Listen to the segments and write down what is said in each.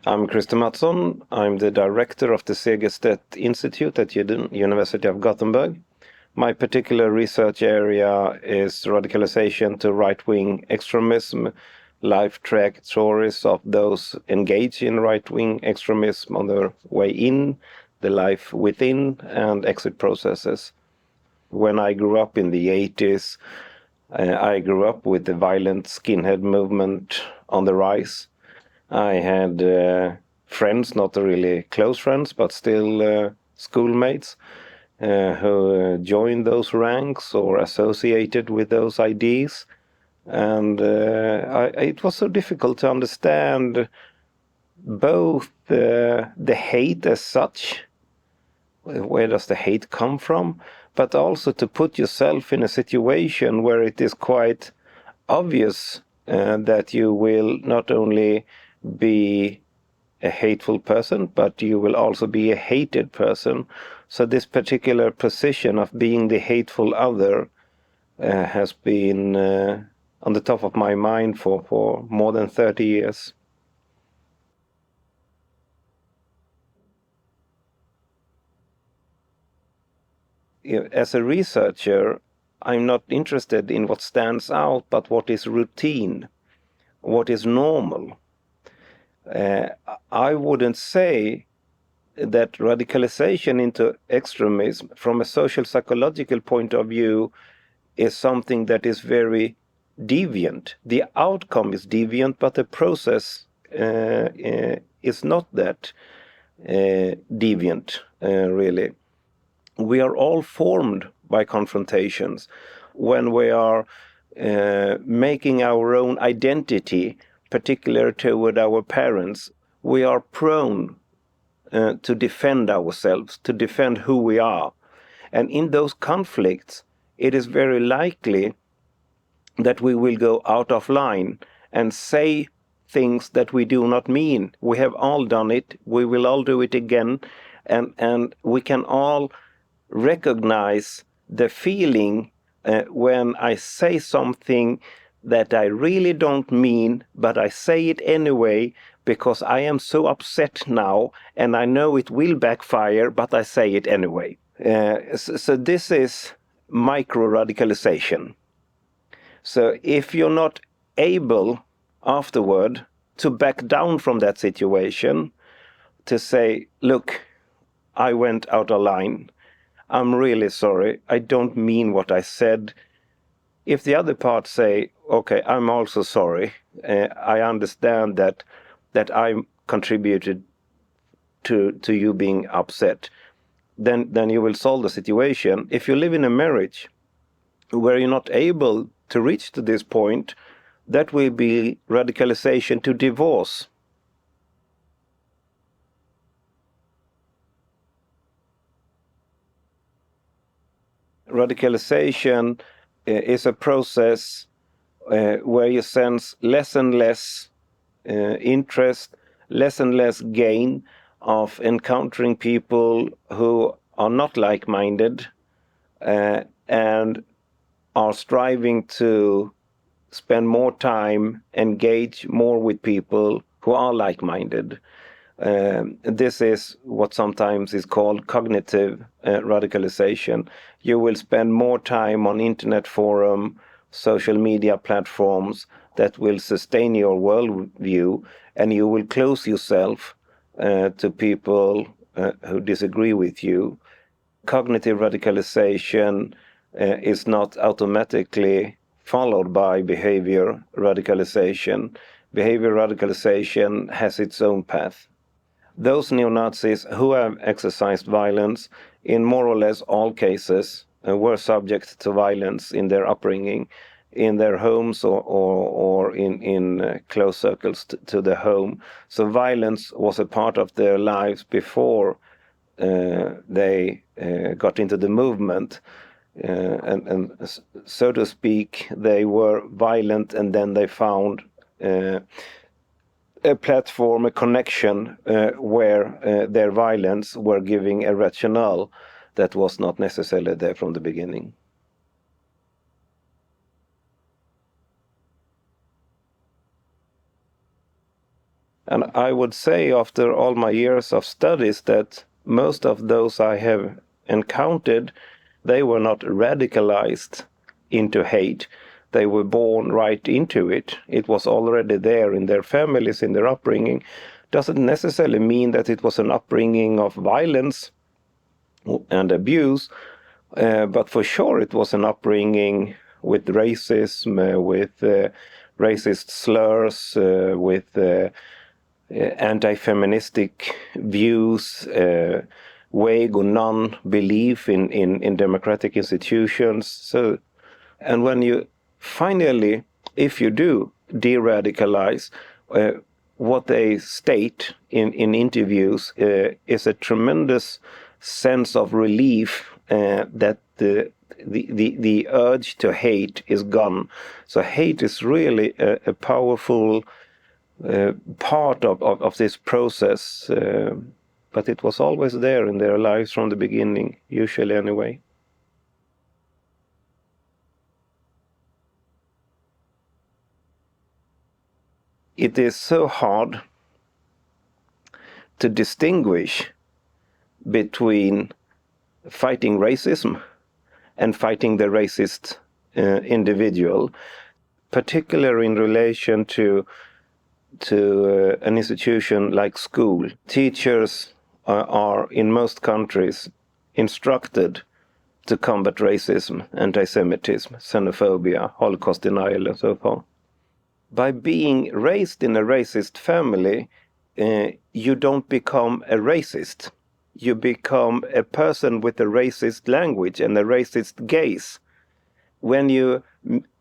I'm Christer Mattson. I'm the director of the Segerstedt Institute at University of Gothenburg. My particular research area is radicalization to right-wing extremism, life trajectories of those engaged in right-wing extremism on their way in, the life within, and exit processes. When I grew up in the 80s, I grew up with the violent skinhead movement on the rise. I had friends, not really close friends, but still schoolmates who joined those ranks or associated with those ideas. And it was so difficult to understand both the hate as such, where does the hate come from, but also to put yourself in a situation where it is quite obvious that you will not only be a hateful person, but you will also be a hated person. So this particular position of being the hateful other has been on the top of my mind for more than 30 years. As a researcher, I'm not interested in what stands out, but what is routine, what is normal. I wouldn't say that radicalization into extremism from a social psychological point of view is something that is very deviant. The outcome is deviant, but the process is not that deviant, really. We are all formed by confrontations. When we are making our own identity, particularly toward our parents, we are prone to defend ourselves, to defend who we are. And in those conflicts, it is very likely that we will go out of line and say things that we do not mean. We have all done it. We will all do it again. And we can all recognize the feeling when I say something that I really don't mean, but I say it anyway because I am so upset now and I know it will backfire, but I say it anyway. So this is micro-radicalization. So if you're not able afterward to back down from that situation, to say, look, I went out of line, I'm really sorry, I don't mean what I said. If the other part say, okay, I'm also sorry, I understand that I contributed to you being upset, then you will solve the situation. If you live in a marriage where you're not able to reach to this point, that will be radicalization to divorce. Radicalization is a process where you sense less and less interest, less and less gain of encountering people who are not like-minded and are striving to spend more time, engage more with people who are like-minded. This is what sometimes is called cognitive radicalization. You will spend more time on internet forum, social media platforms that will sustain your worldview, and you will close yourself to people who disagree with you. Cognitive radicalization is not automatically followed by behavior radicalization. Behavior radicalization has its own path. Those neo-Nazis who have exercised violence in more or less all cases were subject to violence in their upbringing, in their homes or in close circles to the home. So violence was a part of their lives before they got into the movement. And so to speak, they were violent and then they found a platform, a connection where their violence were giving a rationale that was not necessarily there from the beginning. And I would say after all my years of studies that most of those I have encountered, they were not radicalized into hate. They were born right into it. It was already there in their families, in their upbringing. Doesn't necessarily mean that it was an upbringing of violence and abuse, but for sure it was an upbringing with racism, with racist slurs, with anti-feministic views, vague or non-belief in democratic institutions. So, and when you finally, if you do de-radicalize, what they state in interviews is a tremendous sense of relief that the urge to hate is gone. So hate is really a powerful part of this process, but it was always there in their lives from the beginning, usually anyway. It is so hard to distinguish between fighting racism and fighting the racist individual, particularly in relation to an institution like school. Teachers are in most countries instructed to combat racism, anti-Semitism, xenophobia, Holocaust denial, and so forth. By being raised in a racist family, you don't become a racist. You become a person with a racist language and a racist gaze. When you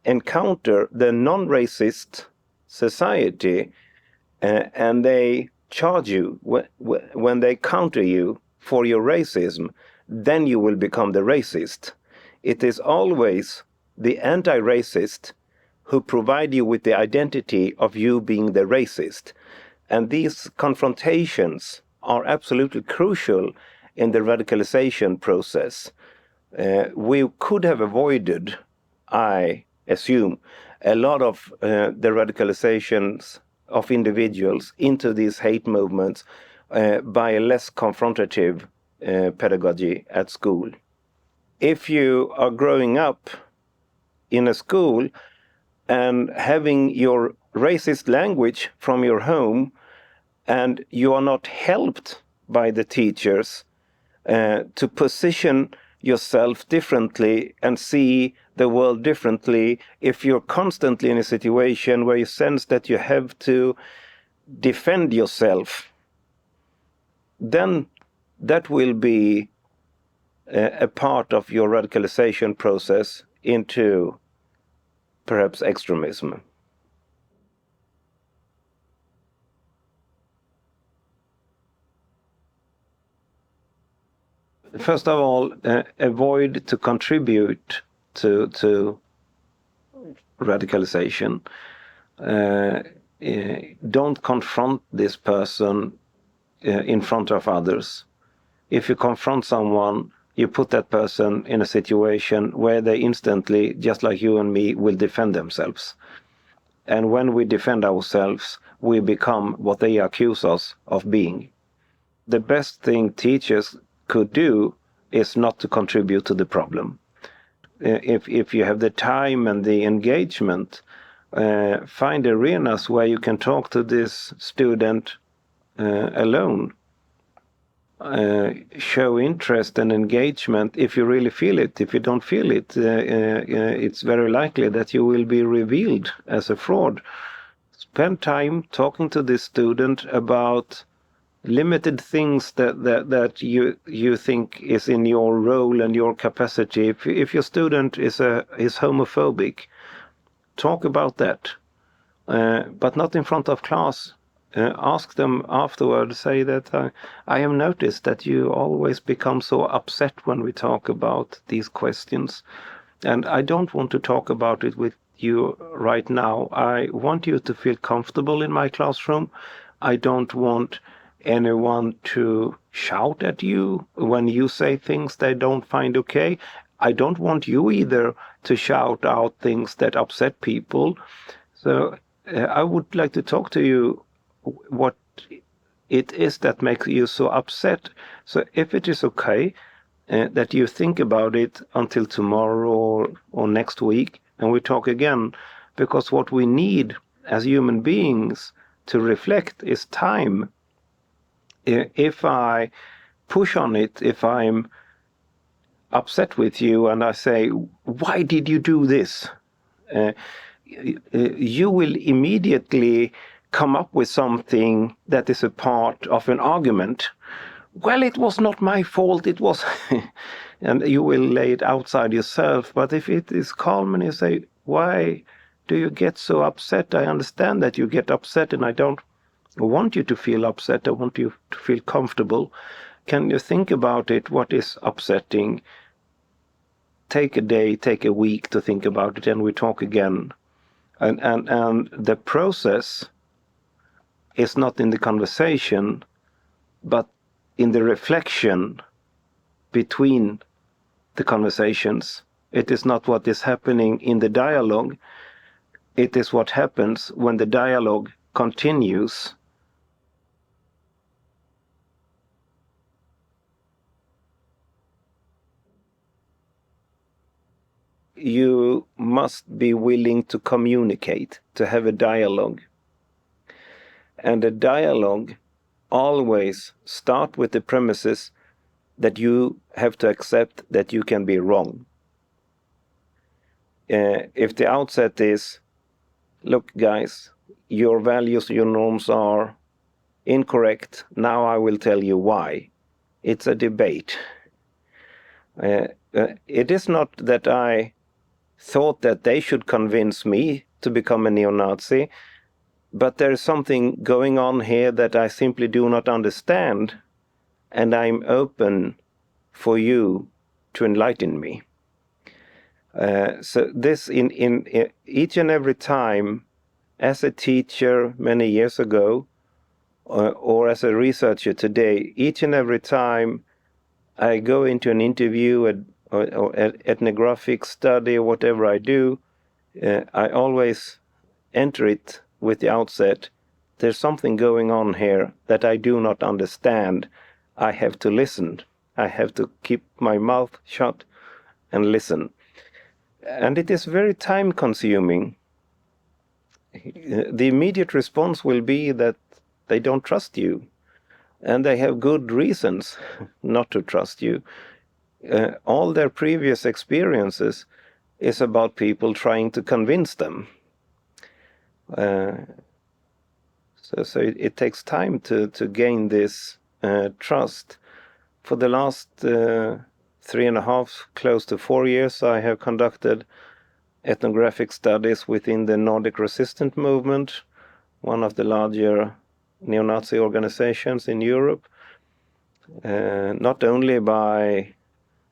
encounter the non-racist society and they charge you, when they counter you for your racism, then you will become the racist. It is always the anti-racist who provide you with the identity of you being the racist. And these confrontations are absolutely crucial in the radicalization process. We could have avoided, I assume, a lot of the radicalizations of individuals into these hate movements by a less confrontative pedagogy at school. If you are growing up in a school and having your racist language from your home, and you are not helped by the teachers to position yourself differently and see the world differently, if you're constantly in a situation where you sense that you have to defend yourself, then that will be a part of your radicalization process into perhaps extremism. First of all, avoid to contribute to radicalization. Don't confront this person in front of others. If you confront someone, you put that person in a situation where they instantly, just like you and me, will defend themselves. And when we defend ourselves, we become what they accuse us of being. The best thing teachers could do is not to contribute to the problem. If you have the time and the engagement, find arenas where you can talk to this student alone. Show interest and engagement if you really feel it. If you don't feel it, it's very likely that you will be revealed as a fraud. Spend time talking to this student about limited things that you think is in your role and your capacity. If your student is homophobic, talk about that, but not in front of class. Ask them afterward, say that I have noticed that you always become so upset when we talk about these questions, and I don't want to talk about it with you right now. I want you to feel comfortable in my classroom. I don't want anyone to shout at you when you say things they don't find okay. I don't want you either to shout out things that upset people. So I would like to talk to you what it is that makes you so upset. So if it is okay that you think about it until tomorrow or next week, and we talk again, because what we need as human beings to reflect is time. If I push on it, if I'm upset with you and I say, why did you do this? You will immediately come up with something that is a part of an argument. Well, it was not my fault, it was... and you will lay it outside yourself. But if it is calm and you say, why do you get so upset? I understand that you get upset, and I don't want you to feel upset. I want you to feel comfortable. Can you think about it? What is upsetting? Take a day, take a week to think about it, and we talk again. And the process is not in the conversation, but in the reflection between the conversations. It is not what is happening in the dialogue. It is what happens when the dialogue continues. You must be willing to communicate, to have a dialogue. And a dialogue always starts with the premises that you have to accept that you can be wrong. If the outset is, look guys, your values, your norms are incorrect, now I will tell you why. It's a debate. It is not that I thought that they should convince me to become a neo-Nazi, but there is something going on here that I simply do not understand, and I'm open for you to enlighten me. So this in each and every time, as a teacher many years ago, or as a researcher today, each and every time I go into an interview or ethnographic study or whatever I do, I always enter it with the outset, there's something going on here that I do not understand. I have to listen. I have to keep my mouth shut and listen. And it is very time consuming. The immediate response will be that they don't trust you. And they have good reasons not to trust you. All their previous experiences is about people trying to convince them. So it takes time to gain this trust. For the last 3.5, close to 4 years, I have conducted ethnographic studies within the Nordic Resistance Movement, one of the larger neo-Nazi organizations in Europe, not only by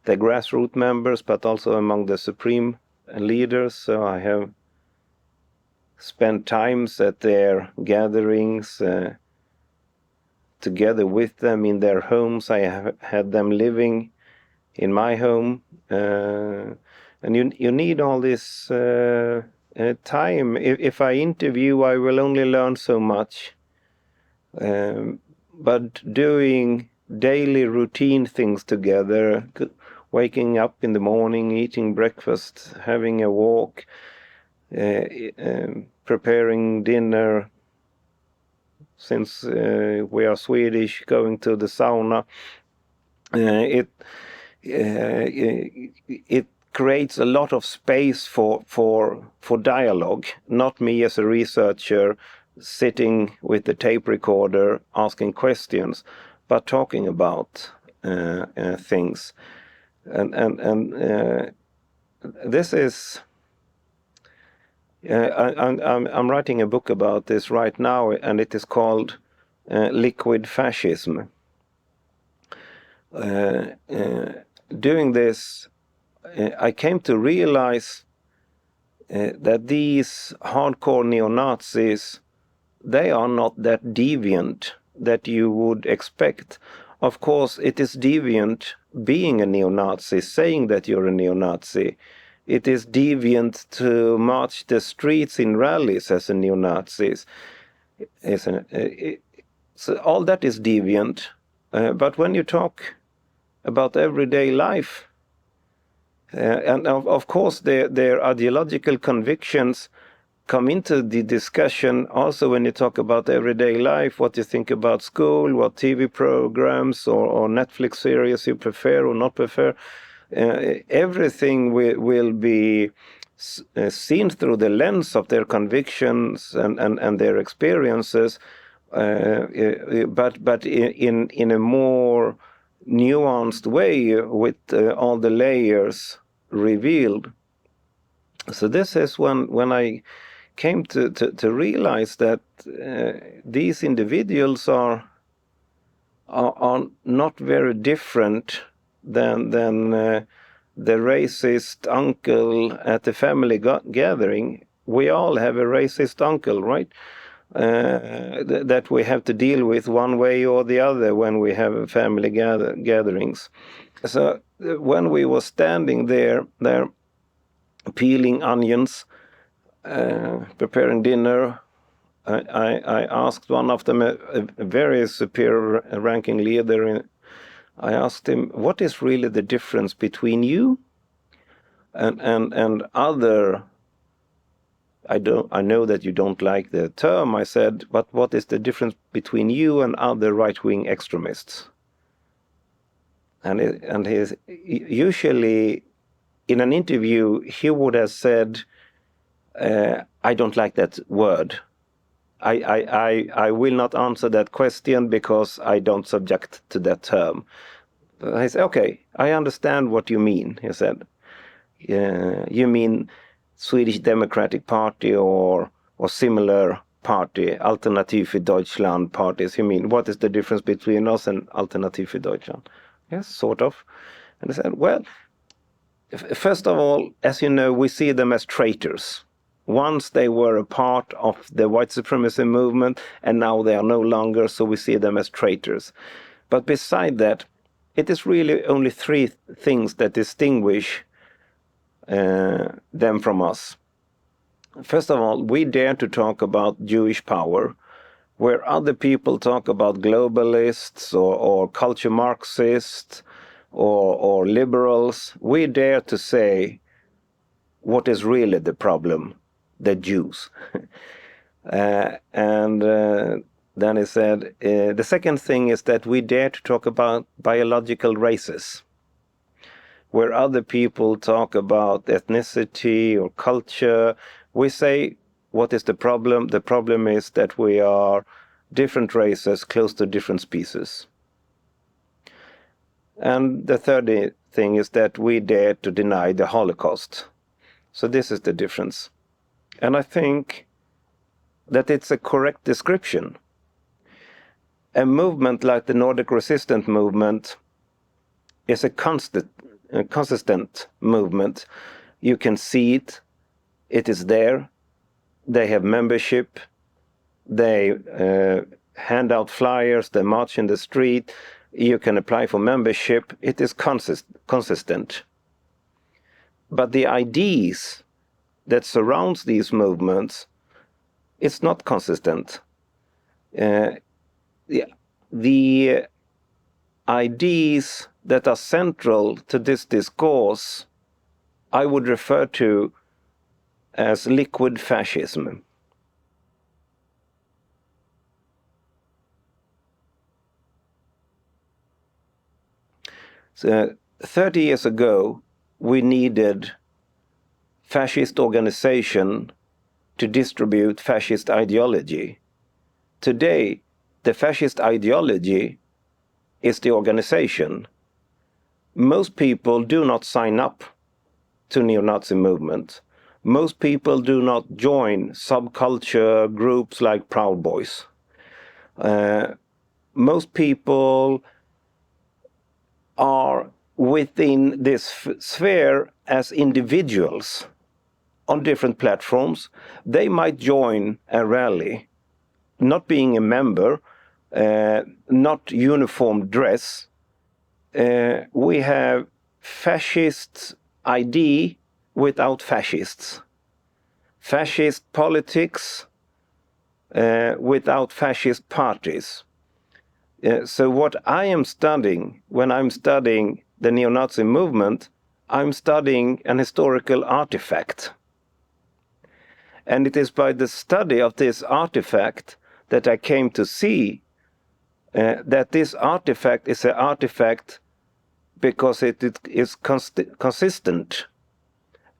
the grassroots members, but also among the supreme leaders. So I have spent times at their gatherings, together with them in their homes. I have had them living in my home. And you need all this time. If I interview, I will only learn so much. But doing daily routine things together, waking up in the morning, eating breakfast, having a walk, preparing dinner, since we are Swedish, going to the sauna, it creates a lot of space for dialogue. Not me as a researcher sitting with the tape recorder asking questions, but talking about things. And this is... I'm writing a book about this right now, and it is called Liquid Fascism. Doing this, I came to realize that these hardcore neo-Nazis, they are not that deviant that you would expect. Of course, it is deviant being a neo-Nazi, saying that you're a neo-Nazi. It is deviant to march the streets in rallies as a neo-Nazis. So all that is deviant. But when you talk about everyday life, and of course their ideological convictions come into the discussion also when you talk about everyday life, what you think about school, what TV programs or Netflix series you prefer or not prefer. Everything will be seen through the lens of their convictions and their experiences, but in a more nuanced way with all the layers revealed. So this is when I came to realize that these individuals are not very different than the racist uncle at the family gathering. We all have a racist uncle, right? That we have to deal with one way or the other when we have family gatherings. So when we were standing there peeling onions, preparing dinner, I asked one of them, a very superior ranking leader, I asked him, what is really the difference between you and other, I know that you don't like the term, I said, but what is the difference between you and other right-wing extremists? And he's usually in an interview he would have said, I don't like that word. I will not answer that question because I don't subject to that term. I said, okay, I understand what you mean, he said. You mean Swedish Democratic Party or similar party, Alternativ für Deutschland parties. You mean, what is the difference between us and Alternativ für Deutschland? Yes, sort of. And I said, well, first of all, as you know, we see them as traitors. Once they were a part of the white supremacy movement, and now they are no longer, so we see them as traitors. But beside that, it is really only three things that distinguish them from us. First of all, we dare to talk about Jewish power, where other people talk about globalists or culture Marxists or liberals. We dare to say what is really the problem, the Jews. Then he said, the second thing is that we dare to talk about biological races, where other people talk about ethnicity or culture. We say, what is the problem? The problem is that we are different races close to different species. And the third thing is that we dare to deny the Holocaust. So this is the difference. And I think that it's a correct description. A movement like the Nordic Resistance Movement is a consistent movement. You can see it. It is there. They have membership. They hand out flyers. They march in the street. You can apply for membership. It is consistent. But the ideas that surrounds these movements, it's not consistent. The ideas that are central to this discourse, I would refer to as liquid fascism. So 30 years ago, we needed fascist organization to distribute fascist ideology. Today, the fascist ideology is the organization. Most people do not sign up to neo-Nazi movement. Most people do not join subculture groups like Proud Boys. Most people are within this sphere as individuals on different platforms. They might join a rally, not being a member, not uniform dress. We have fascist ID without fascists. Fascist politics without fascist parties. So what I am studying when I'm studying the neo-Nazi movement, I'm studying an historical artifact. And it is by the study of this artifact that I came to see that this artifact is an artifact because it is consistent.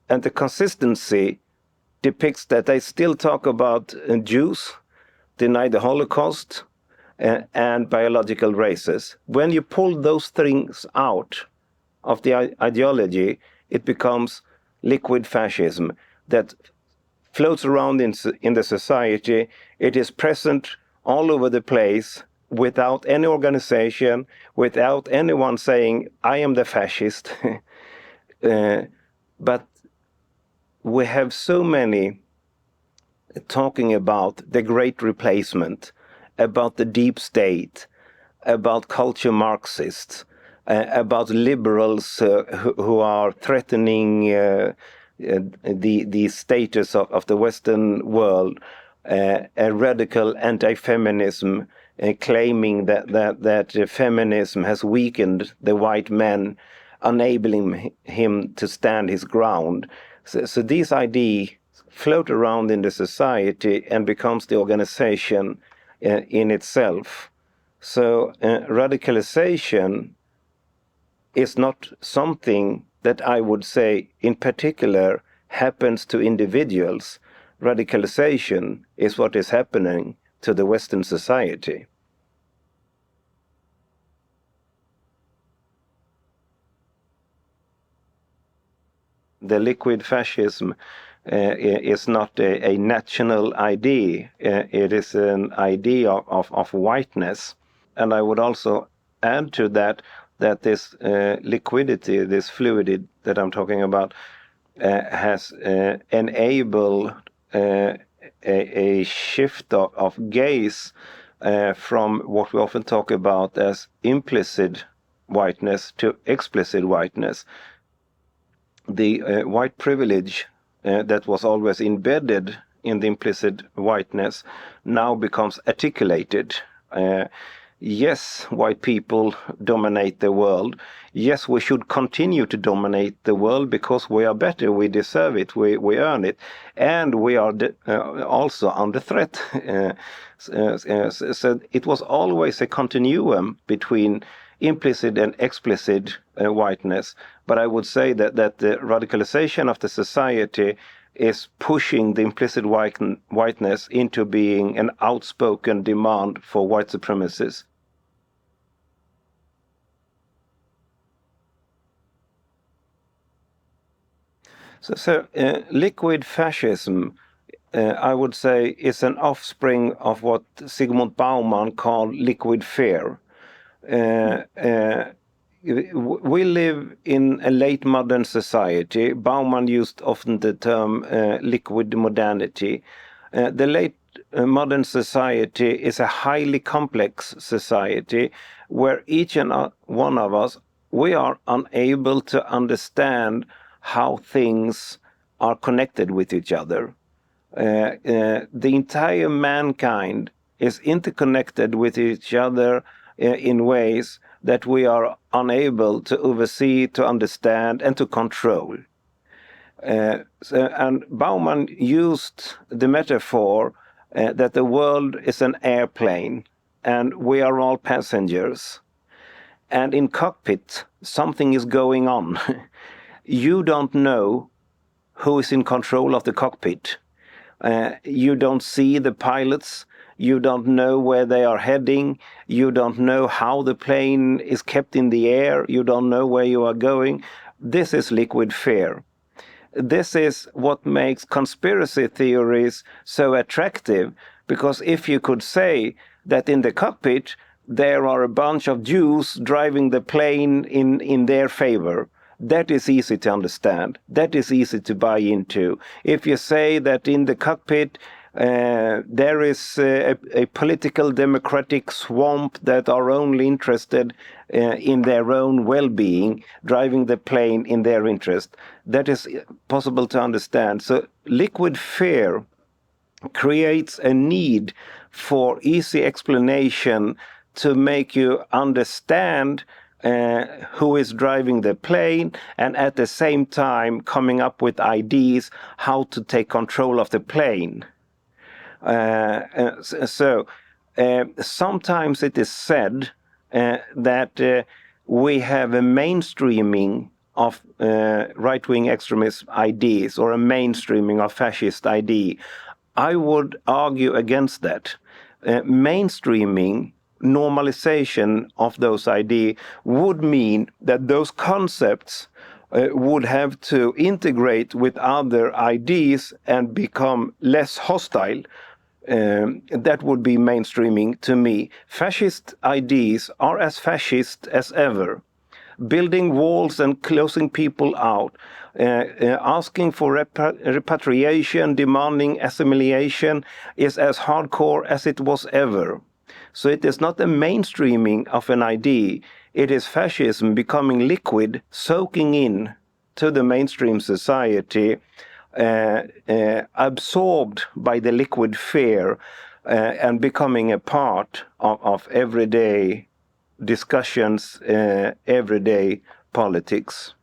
And the consistency depicts that they still talk about Jews, deny the Holocaust, and biological races. When you pull those things out of the ideology, it becomes liquid fascism that floats around in the society. It is present all over the place without any organization, without anyone saying, I am the fascist. But we have so many talking about the great replacement, about the deep state, about culture Marxists, about liberals who are threatening the status of the Western world, a radical anti-feminism claiming that feminism has weakened the white man, enabling him to stand his ground. So these ideas float around in the society and becomes the organization in itself. So radicalization is not something that I would say in particular happens to individuals. Radicalization is what is happening to the Western society. The liquid fascism is not a national idea. It is an idea of whiteness. And I would also add to that this liquidity, this fluidity that I'm talking about, has enabled a shift of gaze from what we often talk about as implicit whiteness to explicit whiteness. The white privilege that was always embedded in the implicit whiteness now becomes articulated. Yes, white people dominate the world. Yes, we should continue to dominate the world because we are better, we deserve it, we earn it, and we are also under threat. So it was always a continuum between implicit and explicit whiteness. But I would say that the radicalization of the society is pushing the implicit whiteness into being an outspoken demand for white supremacists. So liquid fascism, I would say, is an offspring of what Zygmunt Bauman called liquid fear. We live in a late modern society. Bauman used often the term liquid modernity. The late modern society is a highly complex society where each and one of us, we are unable to understand how things are connected with each other. The entire mankind is interconnected with each other in ways that we are unable to oversee, to understand, and to control. And Bauman used the metaphor that the world is an airplane and we are all passengers. And in cockpit, something is going on. You don't know who is in control of the cockpit. You don't see the pilots. You don't know where they are heading. You don't know how the plane is kept in the air. You don't know where you are going. This is liquid fear. This is what makes conspiracy theories so attractive, because if you could say that in the cockpit there are a bunch of Jews driving the plane in their favor, that is easy to understand. That is easy to buy into. If you say that in the cockpit there is a political democratic swamp that are only interested in their own well-being, driving the plane in their interest, that is possible to understand. So liquid fear creates a need for easy explanation to make you understand who is driving the plane, and at the same time coming up with ideas how to take control of the plane. Sometimes it is said that we have a mainstreaming of right-wing extremist ideas, or a mainstreaming of fascist idea. I would argue against that. Mainstreaming, normalization of those ideas would mean that those concepts would have to integrate with other ideas and become less hostile. That would be mainstreaming to me. Fascist ideas are as fascist as ever. Building walls and closing people out, asking for repatriation, demanding assimilation is as hardcore as it was ever. So it is not a mainstreaming of an idea. It is fascism becoming liquid, soaking in to the mainstream society, absorbed by the liquid fear, and becoming a part of everyday discussions, everyday politics.